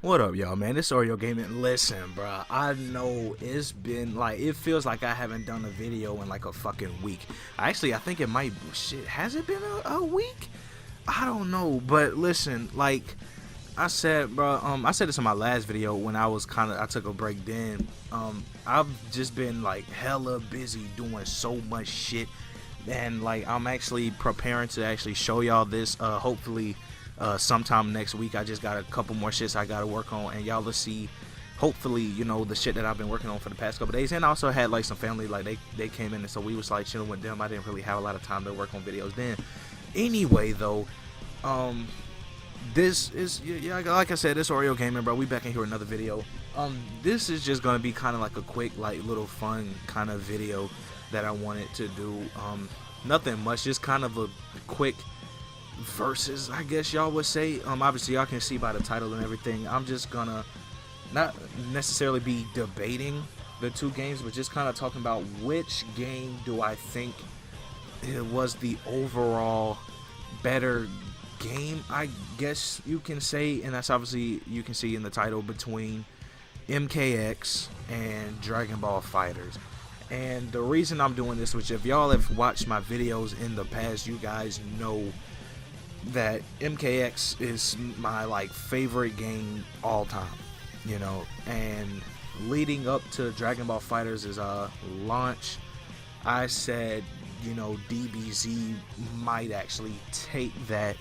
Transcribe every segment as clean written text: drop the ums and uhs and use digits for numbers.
What up, y'all, man? This Oreo Gaming. Listen, bro, I know it's been like, it feels like I haven't done a video in like a fucking week. Actually, I think it might, shit, has it been a week? I don't know, but listen, like I said, bro, I said this in my last video when I took a break then. I've just been like hella busy doing so much shit, and like I'm actually preparing to actually show y'all this, hopefully sometime next week. I just got a couple more shits I gotta work on, and y'all will see hopefully, you know, the shit that I've been working on for the past couple days. And I also had like some family, like they came in, and so we was like chilling with them. I didn't really have a lot of time to work on videos then. Anyway though, this is, yeah, like I said, this Oreo Gaming, bro. We back in here with another video. This is just gonna be kind of like a quick, like, little fun kind of video that I wanted to do. Nothing much, just kind of a quick versus, I guess y'all would say. Obviously y'all can see by the title and everything, I'm just gonna not necessarily be debating the two games, but just kind of talking about which game do I think it was the overall better game, I guess you can say. And that's obviously, you can see in the title, between MKX and Dragon Ball FIGHTERZ. And the reason I'm doing this, which if y'all have watched my videos in the past, you guys know that MKX is my like favorite game all time, you know. And leading up to Dragon Ball FIGHTERZ' launch, I said, you know, DBZ might actually take that,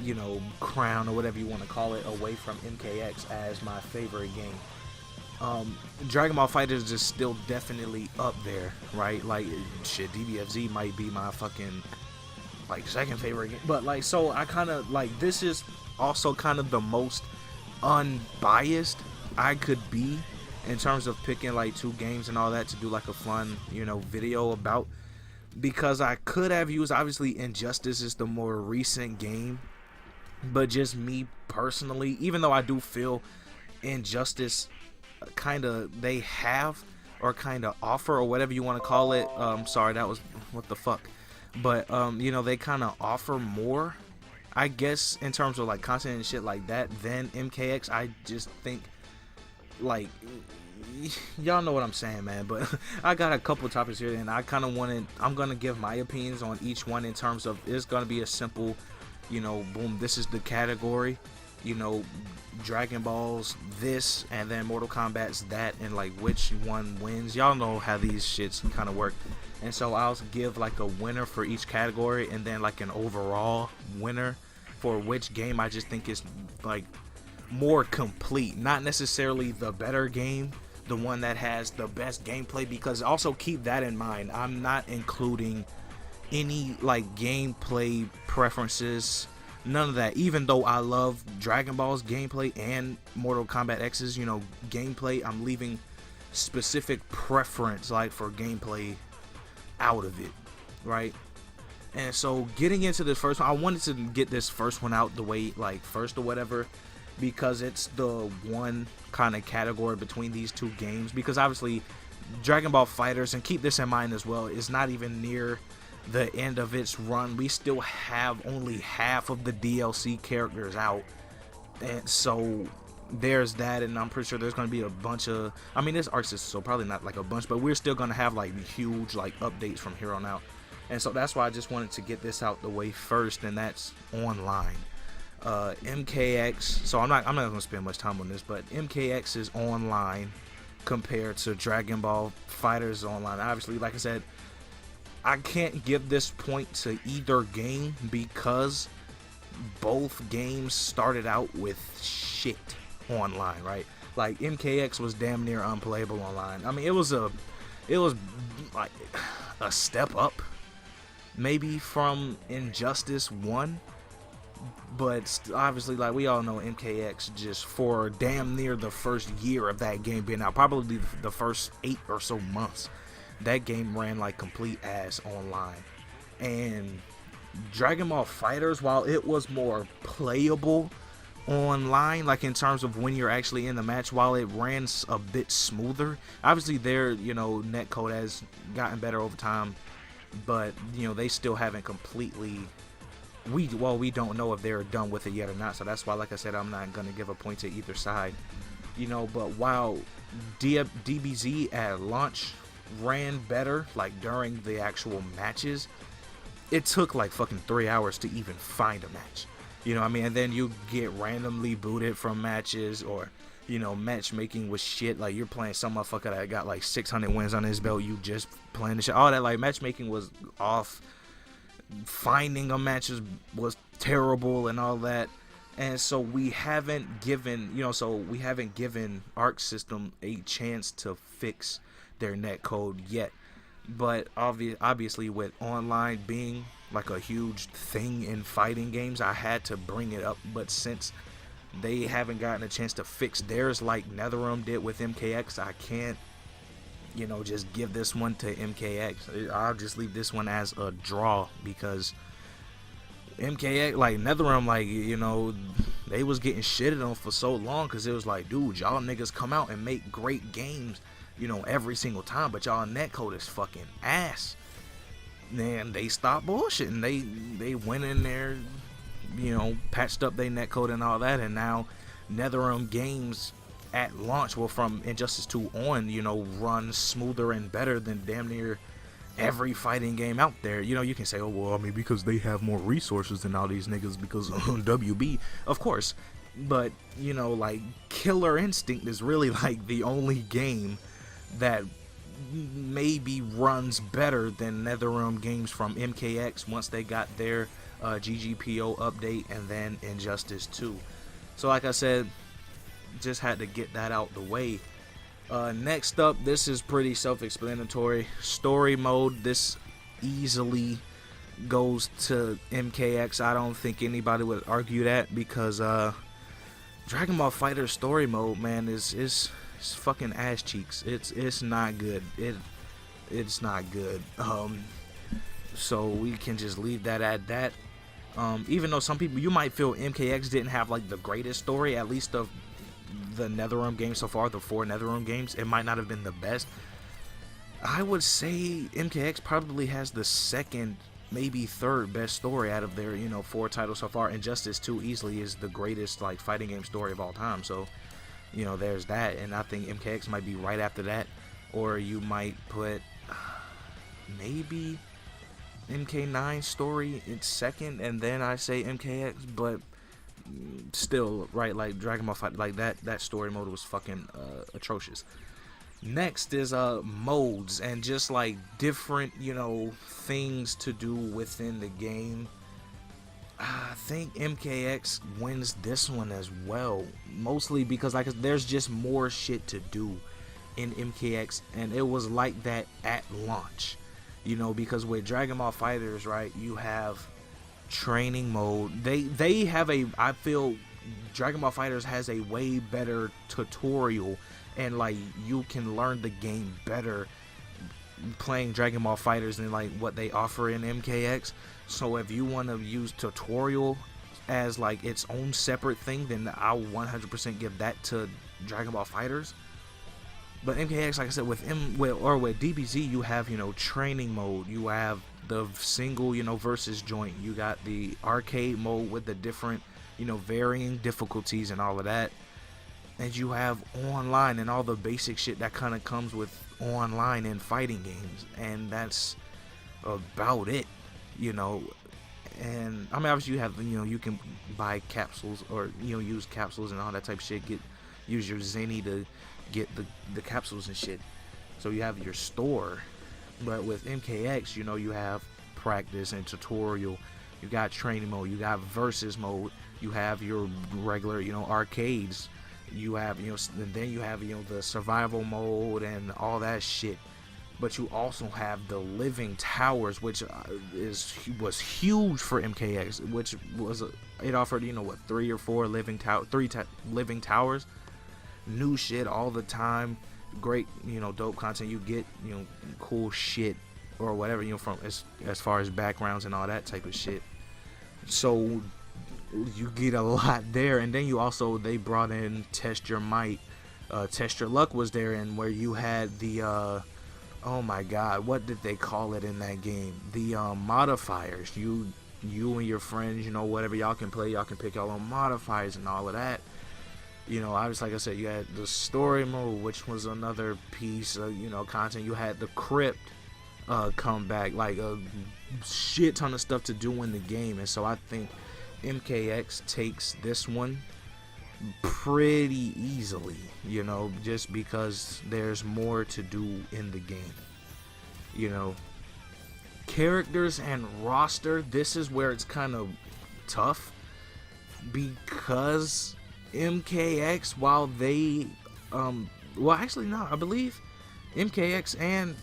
you know, crown or whatever you want to call it away from MKX as my favorite game. Dragon Ball FIGHTERZ is still definitely up there, right? Like, shit, DBFZ might be my fucking like second favorite game. But like, so I kind of like, this is also kind of the most unbiased I could be in terms of picking like two games and all that to do like a fun, you know, video about, because I could have used, obviously Injustice is the more recent game, but just me personally, even though I do feel Injustice kind of, they have, or kind of offer, or whatever you want to call it, sorry, that was, what the fuck, but you know, they kind of offer more, I guess, in terms of like content and shit like that than MKX. I just think, like, y'all know what I'm saying, man. But I got a couple topics here, and I kind of wanted, I'm gonna give my opinions on each one in terms of, it's gonna be a simple, you know, boom, this is the category, you know, Dragon Ball's this, and then Mortal Kombat's that, and like which one wins. Y'all know how these shits kind of work. And so I'll give like a winner for each category, and then like an overall winner for which game I just think is like more complete, not necessarily the better game, the one that has the best gameplay, because also keep that in mind, I'm not including any like gameplay preferences, none of that. Even though I love Dragon Ball's gameplay and Mortal Kombat X's, you know, gameplay, I'm leaving specific preference like for gameplay out of it, right? And so getting into this first one, I wanted to get this first one out the way, like first or whatever, because it's the one kind of category between these two games. Because obviously Dragon Ball FIGHTERZ, and keep this in mind as well, is not even near the end of its run. We still have only half of the DLC characters out, and so there's that. And I'm pretty sure there's going to be a bunch of, I mean, it's Arc System, so probably not like a bunch, but we're still going to have like huge like updates from here on out. And so that's why I just wanted to get this out the way first, and that's online. MKX, so I'm not gonna spend much time on this, but MKX is online compared to Dragon Ball FIGHTERZ online. Obviously, like I said, I can't give this point to either game because both games started out with shit online, right? Like MKX was damn near unplayable online. I mean, it was like a step up maybe from Injustice 1, but obviously, like we all know, MKX, just for damn near the first year of that game being out, probably the first 8 or so months, that game ran like complete ass online. And Dragon Ball FIGHTERZ, while it was more playable online, like in terms of when you're actually in the match, while it ran a bit smoother, obviously their, you know, netcode has gotten better over time, but you know, they still haven't completely we don't know if they're done with it yet or not. So that's why, like I said, I'm not gonna give a point to either side, you know. But while DBZ at launch ran better, like during the actual matches, it took like fucking 3 hours to even find a match, you know what I mean? And then you get randomly booted from matches, or you know, matchmaking was shit. Like, you're playing some motherfucker that got like 600 wins on his belt, you just playing the shit, all that. Like, matchmaking was off, finding a match was terrible and all that. And so we haven't given, you know, Arc System a chance to fix their netcode yet. But obviously with online being like a huge thing in fighting games, I had to bring it up. But since they haven't gotten a chance to fix theirs like NetherRealm did with MKX, I can't, you know, just give this one to MKX. I'll just leave this one as a draw, because MKX, like NetherRealm, like, you know, they was getting shitted on for so long, because it was like, dude, y'all niggas come out and make great games, you know, every single time, but y'all netcode is fucking ass. Then they stopped bullshitting. They went in there, you know, patched up their netcode and all that, and now NetherRealm games at launch, well, from Injustice 2 on, you know, run smoother and better than damn near every fighting game out there. You know, you can say, oh, well, I mean, because they have more resources than all these niggas because of WB, of course. But, you know, like, Killer Instinct is really like the only game that maybe runs better than NetherRealm games from MKX once they got their GGPO update, and then Injustice 2. So like I said, just had to get that out the way. Next up, this is pretty self-explanatory. Story mode, this easily goes to MKX. I don't think anybody would argue that, because Dragon Ball FighterZ story mode, man, is fucking ass cheeks. It's not good. It's not good. So we can just leave that at that. Even though some people, you might feel MKX didn't have like the greatest story, at least of the NetherRealm games so far, the 4 NetherRealm games, it might not have been the best. I would say MKX probably has the second, maybe third best story out of their, you know, 4 titles so far. Injustice 2 easily is the greatest like fighting game story of all time. So, you know, there's that, and I think MKX might be right after that, or you might put maybe MK9 story in second, and then I say MKX. But still, right, like Dragon Ball Fight, like that story mode was fucking atrocious. Next is modes, and just like different, you know, things to do within the game. I think MKX wins this one as well, mostly because like there's just more shit to do in MKX, and it was like that at launch, you know, because with Dragon Ball FighterZ, right, you have training mode. They have a, I feel Dragon Ball FighterZ has a way better tutorial, and like you can learn the game better playing Dragon Ball FighterZ than like what they offer in MKX. So if you want to use tutorial as like its own separate thing, then I'll 100% give that to Dragon Ball FighterZ. But MKX, like I said, with DBZ, you have, you know, training mode, you have the single, you know, versus joint, you got the arcade mode with the different, you know, varying difficulties and all of that, and you have online and all the basic shit that kind of comes with online and fighting games, and that's about it, you know. And I mean, obviously you have, you know, you can buy capsules, or, you know, use capsules and all that type of shit, use your Zenny to get the capsules and shit. So you have your store. But with MKX, you know, you have practice and tutorial, you got training mode, you got versus mode, you have your regular, you know, arcades, you have, you know, and then you have, you know, the survival mode and all that shit. But you also have the living towers, which was huge for MKX, which was it offered, you know, what, 3 or 4 living living towers, new shit all the time, great, you know, dope content. You get, you know, cool shit or whatever, you know, from as far as backgrounds and all that type of shit. So you get a lot there. And then you also, they brought in Test Your Might, Test Your Luck was there, and where you had the oh my god, what did they call it in that game, the modifiers. You you and your friends, you know, whatever y'all can play, y'all can pick y'all own modifiers and all of that. You know, obviously, like I said, you had the story mode, which was another piece of, you know, content. You had the crypt come back, like a shit ton of stuff to do in the game. And so I think MKX takes this one pretty easily, you know, just because there's more to do in the game. You know, characters and roster, this is where it's kind of tough, because MKX, while they well, actually no, I believe MKX and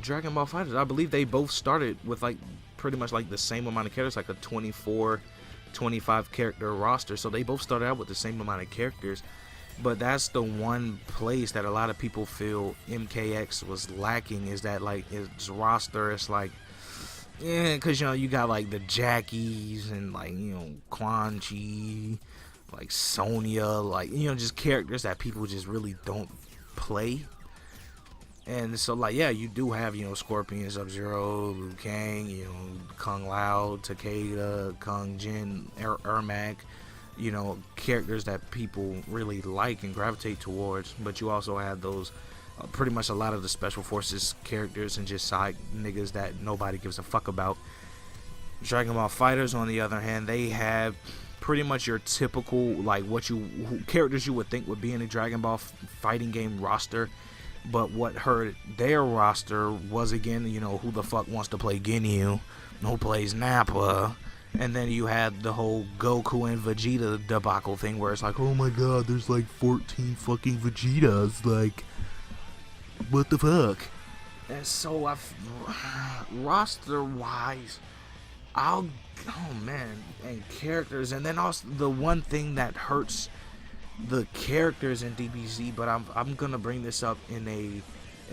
Dragon Ball FighterZ, I believe they both started with like pretty much like the same amount of characters, like a 24-25 character roster. So they both started out with the same amount of characters. But that's the one place that a lot of people feel MKX was lacking, is that like its roster is like, yeah, because you know you got like the Jackies and like, you know, Quan Chi, like Sonya, like, you know, just characters that people just really don't play. And so like, yeah, you do have, you know, Scorpion, Sub-Zero, Liu Kang, you know, Kung Lao, Takeda, Kung Jin, Ermac, you know, characters that people really like and gravitate towards. But you also have those pretty much a lot of the Special Forces characters and just side niggas that nobody gives a fuck about. Dragon Ball FighterZ, on the other hand, they have pretty much your typical, like, characters you would think would be in a Dragon Ball fighting game roster. But what hurt their roster was, again, you know, who the fuck wants to play Ginyu, who plays Nappa. And then you had the whole Goku and Vegeta debacle thing, where it's like, oh my god, there's like 14 fucking Vegetas, like, what the fuck? And so roster wise, oh man, and characters, and then also the one thing that hurts the characters in DBZ, but I'm gonna bring this up in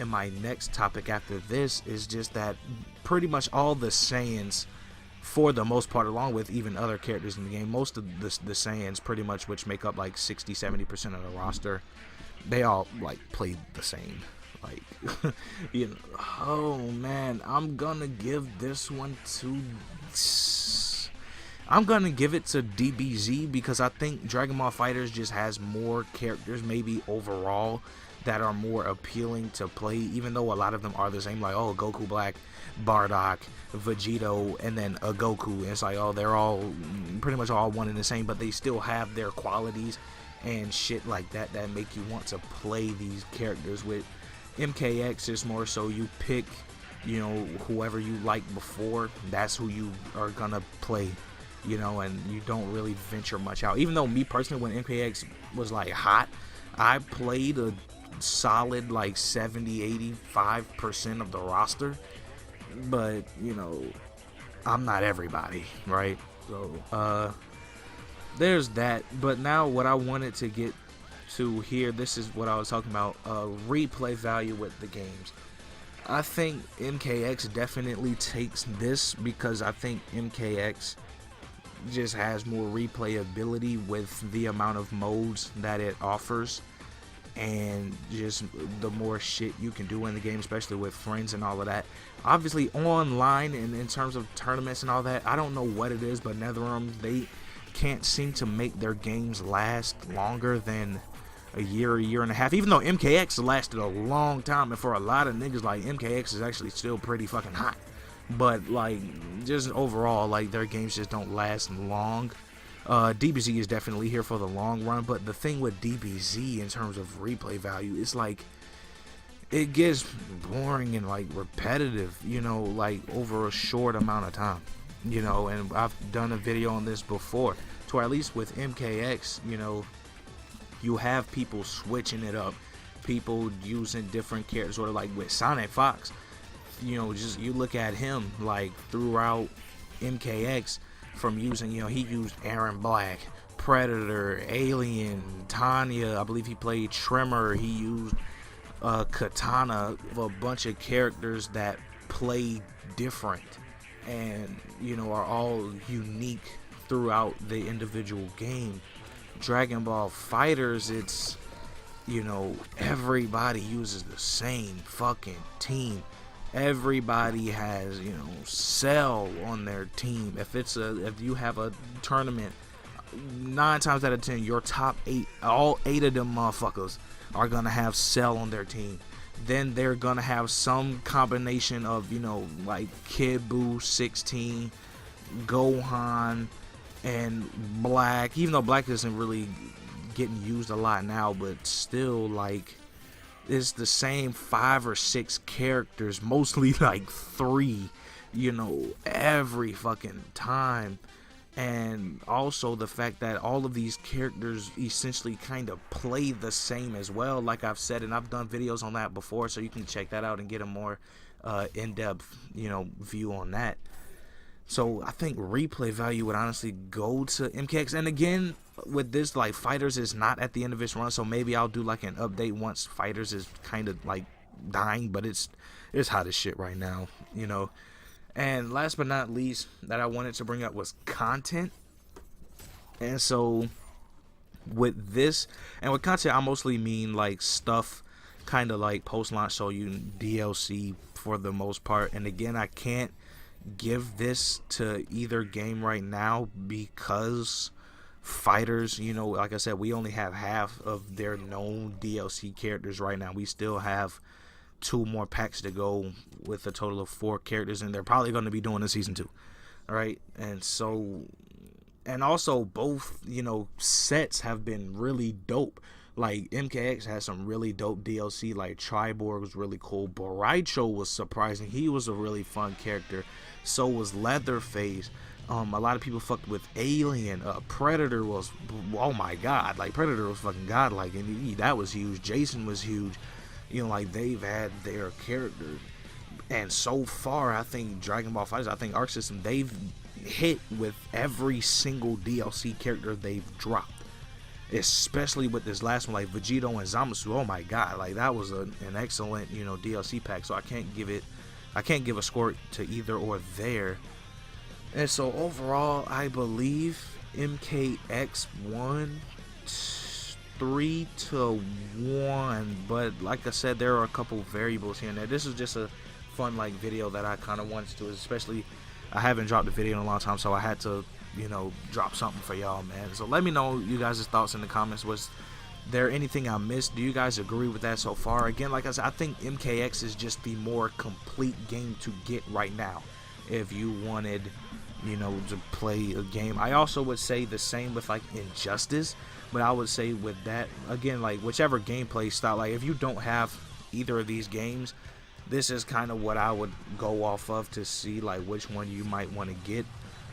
my next topic after this, is just that pretty much all the Saiyans, for the most part, along with even other characters in the game, most of the Saiyans pretty much, which make up like 60-70% of the roster, they all like play the same. Like, you know, oh man, I'm gonna give it to DBZ, because I think Dragon Ball FighterZ just has more characters, maybe overall, that are more appealing to play, even though a lot of them are the same, like, oh, Goku Black, Bardock, Vegito, and then a Goku. And it's like, oh, they're all pretty much all one and the same, but they still have their qualities and shit like that that make you want to play these characters. With MKX, it's more so you pick, you know, whoever you liked before, that's who you are gonna play, you know, and you don't really venture much out. Even though me personally, when MKX was like hot, I played a solid like 70-85% of the roster, but you know, I'm not everybody, right? So there's that. But now what I wanted to get to here, this is what I was talking about, replay value with the games. I think MKX definitely takes this, because I think MKX just has more replayability with the amount of modes that it offers, and just the more shit you can do in the game, especially with friends and all of that. Obviously online, and in terms of tournaments and all that, I don't know what it is, but NetherRealm, they can't seem to make their games last longer than a year and a half, even though MKX lasted a long time, and for a lot of niggas, like, MKX is actually still pretty fucking hot. But like, just overall, like, their games just don't last long. DBZ is definitely here for the long run, but the thing with DBZ in terms of replay value is like, it gets boring and like repetitive, you know, like over a short amount of time, you know. And I've done a video on this before, to where at least with MKX, you know, you have people switching it up, people using different characters, sort of like with Sonic Fox. You know, just you look at him, like, throughout MKX, from using, you know, he used Aaron Black, Predator, Alien, Tanya, I believe he played Tremor, he used Katana, a bunch of characters that play different and, you know, are all unique throughout the individual game. Dragon Ball FighterZ, it's, you know, everybody uses the same fucking team. everybody has, you know, Cell on their team. If you have a tournament, 9 times out of 10 your top 8, all 8 of them motherfuckers are gonna have Cell on their team. Then they're gonna have some combination of, you know, like Kid Buu 16, Gohan, and Black. Even though Black isn't really getting used a lot now, but still, like, it's the same 5 or 6 characters, mostly like 3, you know, every fucking time. And also the fact that all of these characters essentially kind of play the same as well, like I've said, and I've done videos on that before, so you can check that out and get a more in-depth, you know, view on that. So I think replay value would honestly go to MKX. And again, with this, like, FIGHTERZ is not at the end of its run, so maybe I'll do like an update once FIGHTERZ is kind of like dying, but it's hot as shit right now, you know. And last but not least that I wanted to bring up was content. And so with this, and with content, I mostly mean like stuff kind of like post-launch, so you DLC for the most part. And again, I can't give this to either game right now because FIGHTERZ, you know, like I said, we only have half of their known DLC characters right now. We still have 2 more packs to go with a total of 4 characters, and they're probably going to be doing a season 2. All right, and so, and also both, you know, sets have been really dope. Like MKX has some really dope DLC, like Triborg was really cool. Boraicho was surprising. He was a really fun character. So was Leatherface. A lot of people fucked with Alien. Predator was, oh my god, like Predator was fucking godlike, and that was huge. Jason was huge. You know, like, they've had their characters, and so far I think Dragon Ball FighterZ, I think Arc System, they've hit with every single DLC character they've dropped, especially with this last one, like Vegito and Zamasu. Oh my god, like, that was an excellent, you know, DLC pack. So I can't give a score to either or there. And so overall, I believe MKX won 3-1, but like I said, there are a couple variables here and there. This is just a fun, like, video that I kind of wanted to do, especially I haven't dropped a video in a long time, so I had to, you know, drop something for y'all, man. So let me know you guys' thoughts in the comments. Was there anything I missed? Do you guys agree with that so far? Again, like I said, I think MKX is just the more complete game to get right now if you wanted, you know, to play a game. I also would say the same with like Injustice, but I would say with that, again, like, whichever gameplay style, like, if you don't have either of these games, this is kind of what I would go off of to see, like, which one you might want to get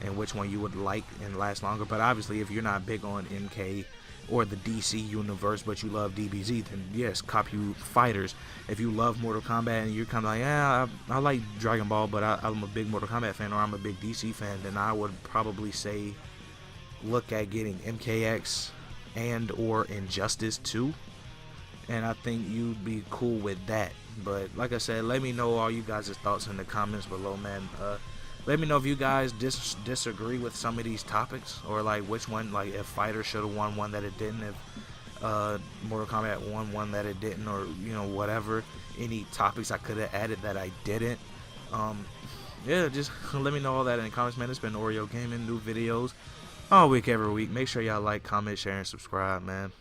and which one you would like and last longer. But obviously, if you're not big on MK or the DC universe, but you love DBZ, then yes, cop you FIGHTERZ. If you love Mortal Kombat and you're kind of like, yeah, I like Dragon Ball, but I'm a big Mortal Kombat fan, or I'm a big DC fan, then I would probably say look at getting MKX and or Injustice 2, and I think you'd be cool with that. But like I said, let me know all you guys' thoughts in the comments below, man. Let me know if you guys disagree with some of these topics, or like which one, like if FIGHTERZ should have won one that it didn't, if Mortal Kombat won one that it didn't, or, you know, whatever, any topics I could have added that I didn't. Yeah, just let me know all that in the comments, man. It's been Oreo Gaming, new videos all week, every week. Make sure y'all like, comment, share, and subscribe, man.